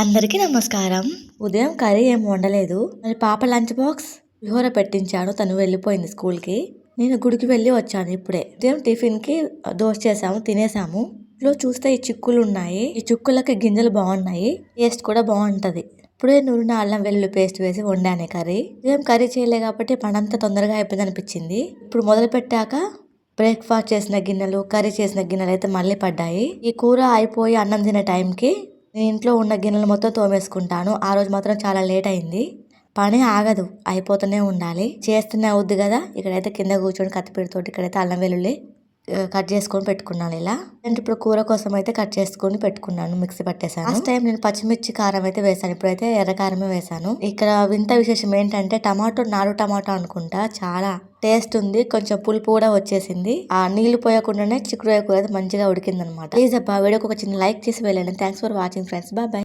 అందరికీ నమస్కారం. ఉదయం కర్రీ ఏం వండలేదు. మరి పాప లంచ్ బాక్స్ పులిహోర పెట్టించాను. తను వెళ్ళిపోయింది స్కూల్కి. నేను గుడికి వెళ్ళి వచ్చాను ఇప్పుడే. ఉదయం టిఫిన్కి దోశ చేసాము, తినేసాము. ఇంట్లో చూస్తే ఈ చిక్కులు ఉన్నాయి. ఈ చిక్కులకి గింజలు బాగున్నాయి, టేస్ట్ కూడా బాగుంటది. ఇప్పుడే నూనె, అల్లం వెల్లుల్లి పేస్ట్ వేసి వండాను కర్రీ. ఉదయం కర్రీ చేయలే కాబట్టి పనంతా తొందరగా అయిపోయింది అనిపించింది. ఇప్పుడు మొదలు పెట్టాక బ్రేక్ఫాస్ట్ చేసిన గిన్నెలు, కర్రీ చేసిన గిన్నెలు అయితే మళ్ళీ పడ్డాయి. ఈ కూర అయిపోయి అన్నం తినే టైంకి నేను ఇంట్లో ఉన్న గిన్నెలు మొత్తం తోమేసుకుంటాను. ఆ రోజు మాత్రం చాలా లేట్ అయింది. పని ఆగదు, అయిపోతూనే ఉండాలి. చేస్తూనే అవుద్ది కదా. ఇక్కడైతే కింద కూర్చొని కత్తిపీటతోటి ఇక్కడైతే అల్లం వెల్లుల్లి కట్ చేసుకొని పెట్టుకున్నాను ఇలా. అండ్ ఇప్పుడు కూర కోసం అయితే కట్ చేసుకొని పెట్టుకున్నాను, మిక్సీ పట్టేశాను. లాస్ట్ టైం నేను పచ్చిమిర్చి కారం అయితే వేసాను, ఇప్పుడైతే ఎర్ర కారమే వేసాను. ఇక్కడ వింత విశేషం ఏంటంటే టమాటో, నారు టమాటో అనుకుంటా, చాలా టేస్ట్ ఉంది. కొంచెం పులుపు కూడా వచ్చేసింది. ఆ నీళ్లు పోయకుండానే చిక్కుడుకాయ కూర అయితే మంచిగా ఉడికింది అనమాట. ప్లీజ్ అబ్బా వీడియోకి ఒక చిన్న లైక్ చేసి వెళ్ళండి. Thanks for watching friends. Bye bye.